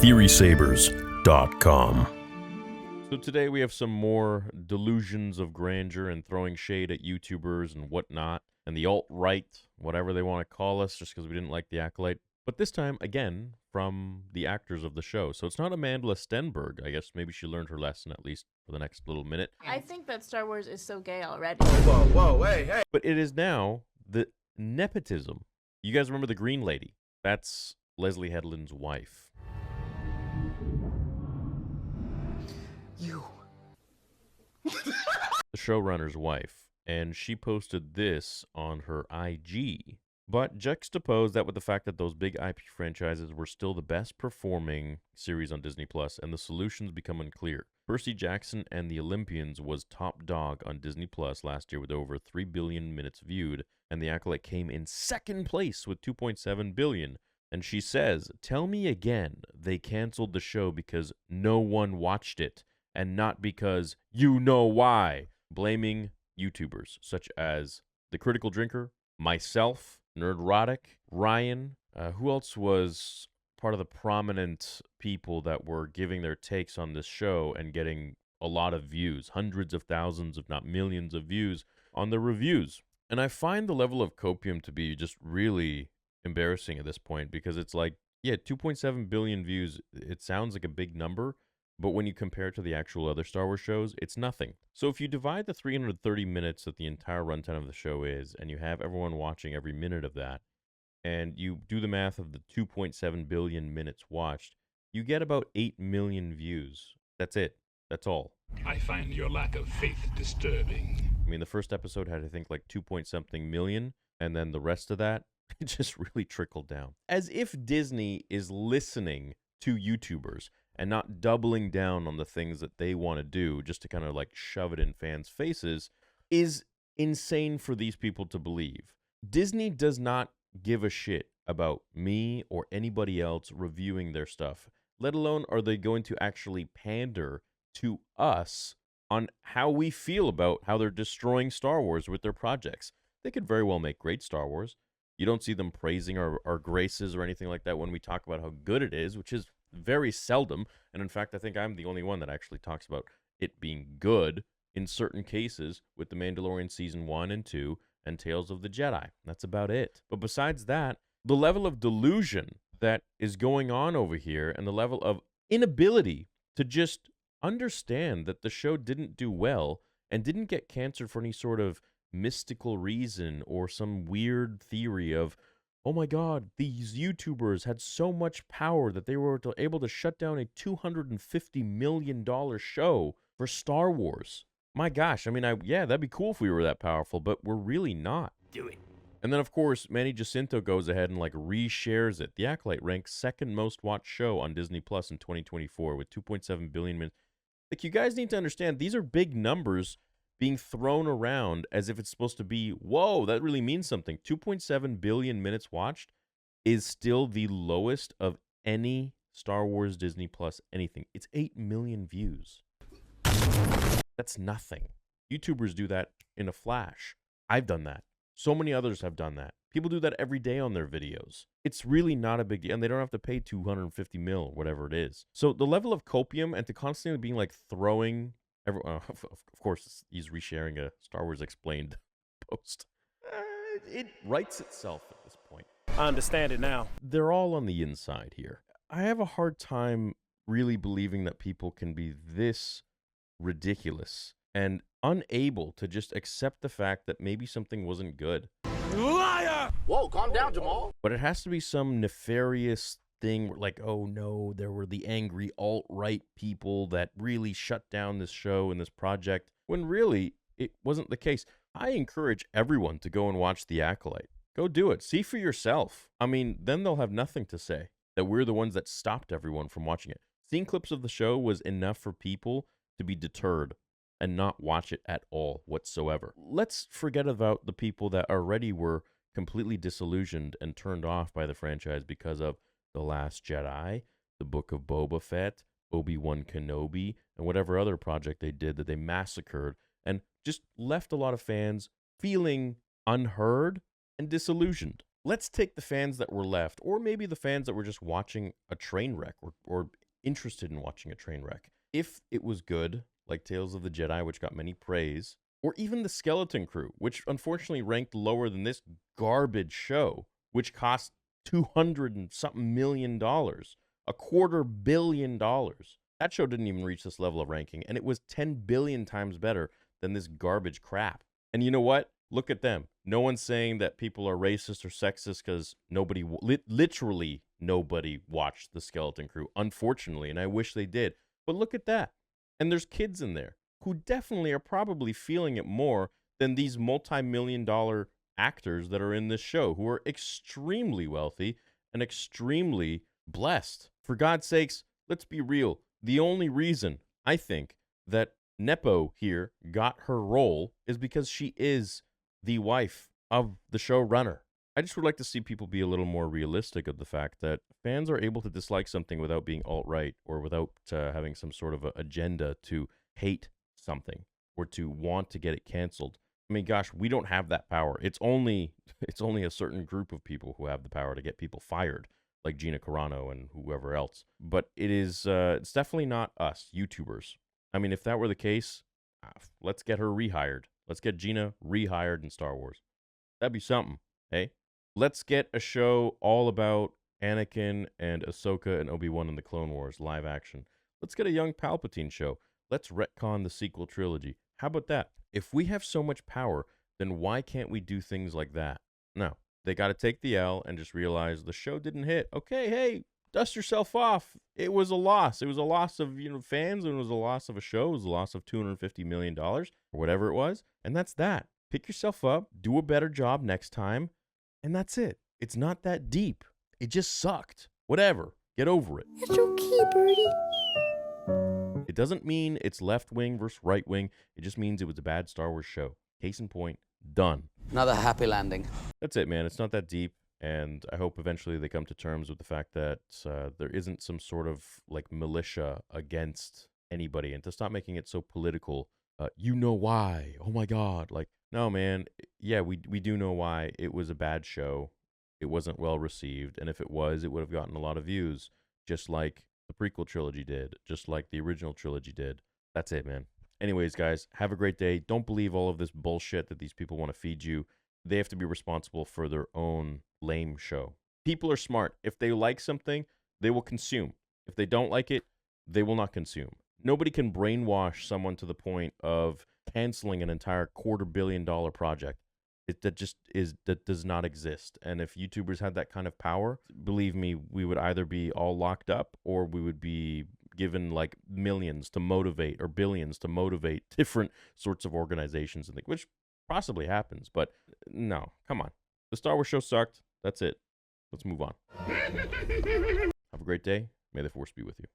TheorySabers.com. So today we have some more delusions of grandeur and throwing shade at YouTubers and whatnot, and the alt-right, whatever they want to call us, just because we didn't like the Acolyte. But this time, again, from the actors of the show. So it's not Amanda Stenberg. I guess maybe she learned her lesson, at least for the next little minute. I think that Star Wars is so gay already. Whoa, hey. But it is now the nepotism. You guys remember the Green Lady? That's Leslie Headland's wife. You. The showrunner's wife, and she posted this on her IG. But juxtapose that with the fact that those big IP franchises were still the best performing series on Disney Plus, and the solutions become unclear. Percy Jackson and the Olympians was top dog on Disney Plus last year with over 3 billion minutes viewed, and the Acolyte came in second place with 2.7 billion. And she says, "Tell me again they canceled the show because no one watched it, and not because you know why," blaming YouTubers such as The Critical Drinker, myself, Nerdrotic, Ryan, who else was part of the prominent people that were giving their takes on this show and getting a lot of views, hundreds of thousands, if not millions of views on the reviews. And I find the level of copium to be just really embarrassing at this point, because it's like, yeah, 2.7 billion views, it sounds like a big number, but when you compare it to the actual other Star Wars shows, it's nothing. So if you divide the 330 minutes that the entire runtime of the show is, and you have everyone watching every minute of that, and you do the math of the 2.7 billion minutes watched, you get about 8 million views. That's it. That's all. I find your lack of faith disturbing. I mean, the first episode had, I think, like 2-point-something million, and then the rest of that, it just really trickled down. As if Disney is listening to YouTubers and not doubling down on the things that they want to do just to kind of like shove it in fans' faces, is insane for these people to believe. Disney does not give a shit about me or anybody else reviewing their stuff, let alone are they going to actually pander to us on how we feel about how they're destroying Star Wars with their projects. They could very well make great Star Wars. You don't see them praising our graces or anything like that when we talk about how good it is, which is very seldom. And in fact, I think I'm the only one that actually talks about it being good in certain cases with The Mandalorian Season 1 and 2 and Tales of the Jedi. That's about it. But besides that, the level of delusion that is going on over here and the level of inability to just understand that the show didn't do well and didn't get canceled for any sort of mystical reason or some weird theory of, oh my God, these YouTubers had so much power that they were able to shut down a $250 million show for Star Wars. My gosh, I mean, yeah, that'd be cool if we were that powerful, but we're really not. Do it. And then, of course, Manny Jacinto goes ahead and like reshares it. The Acolyte ranks second most watched show on Disney Plus in 2024 with 2.7 billion minutes. Like, you guys need to understand, these are big numbers being thrown around as if it's supposed to be, whoa, that really means something. 2.7 billion minutes watched is still the lowest of any Star Wars Disney Plus anything. It's 8 million views. That's nothing. YouTubers do that in a flash. I've done that. So many others have done that. People do that every day on their videos. It's really not a big deal, and they don't have to pay 250 mil or whatever it is. So the level of copium and to constantly being like throwing, of course, he's resharing a Star Wars Explained post. It writes itself at this point. I understand it now. They're all on the inside here. I have a hard time really believing that people can be this ridiculous and unable to just accept the fact that maybe something wasn't good. Liar! Whoa, calm down, Jamal. But it has to be some nefarious thing where, like, oh no, there were the angry alt-right people that really shut down this show and this project, when really it wasn't the case. I encourage everyone to go and watch The Acolyte. Go do it. See for yourself. I mean, then they'll have nothing to say that we're the ones that stopped everyone from watching it. Seeing clips of the show was enough for people to be deterred and not watch it at all whatsoever. Let's forget about the people that already were completely disillusioned and turned off by the franchise because of The Last Jedi, The Book of Boba Fett, Obi-Wan Kenobi, and whatever other project they did that they massacred and just left a lot of fans feeling unheard and disillusioned. let's take the fans that were left, or maybe the fans that were just watching a train wreck or interested in watching a train wreck. If it was good, like Tales of the Jedi, which got many praise, or even the Skeleton Crew, which unfortunately ranked lower than this garbage show, which cost $200 and something million, $250 million. That show didn't even reach this level of ranking, and it was 10 billion times better than this garbage crap. And you know what? Look at them. No one's saying that people are racist or sexist because literally nobody watched the Skeleton Crew, unfortunately, and I wish they did. But look at that. And there's kids in there who definitely are probably feeling it more than these multi-million-dollar actors that are in this show, who are extremely wealthy and extremely blessed. For God's sakes, let's be real. The only reason I think that Nepo here got her role is because she is the wife of the showrunner. I just would like to see people be a little more realistic of the fact that fans are able to dislike something without being alt-right or without having some sort of agenda to hate something or to want to get it canceled. I mean, gosh, we don't have that power. It's only a certain group of people who have the power to get people fired, like Gina Carano and whoever else. But it's definitely not us, YouTubers. I mean, if that were the case, let's get her rehired. Let's get Gina rehired in Star Wars. That'd be something, hey? Let's get a show all about Anakin and Ahsoka and Obi-Wan in the Clone Wars live action. Let's get a young Palpatine show. Let's retcon the sequel trilogy. How about that? If we have so much power, then why can't we do things like that? No, they got to take the L and just realize the show didn't hit. Okay, hey, dust yourself off. It was a loss. It was a loss of fans, and it was a loss of a show. It was a loss of $250 million or whatever it was. And that's that. Pick yourself up, do a better job next time, and that's it. It's not that deep. It just sucked. Whatever. Get over it. It's okay, Birdie. It doesn't mean it's left wing versus right wing. It just means it was a bad Star Wars show. Case in point, done. Another happy landing. That's it, man. It's not that deep. And I hope eventually they come to terms with the fact that there isn't some sort of like militia against anybody, and to stop making it so political. You know why? Oh my God. Like, no, man. Yeah, we do know why. It was a bad show. It wasn't well received. And if it was, it would have gotten a lot of views, just like the prequel trilogy did, just like the original trilogy did. That's it, man. Anyways, guys, have a great day. Don't believe all of this bullshit that these people want to feed you. They have to be responsible for their own lame show. People are smart. If they like something, they will consume. If they don't like it, they will not consume. Nobody can brainwash someone to the point of canceling an entire $250 million project. That does not exist. And if YouTubers had that kind of power, believe me, we would either be all locked up or we would be given like millions to motivate or billions to motivate different sorts of organizations, and which possibly happens. But no, come on. The Star Wars show sucked. That's it. Let's move on. Have a great day. May the Force be with you.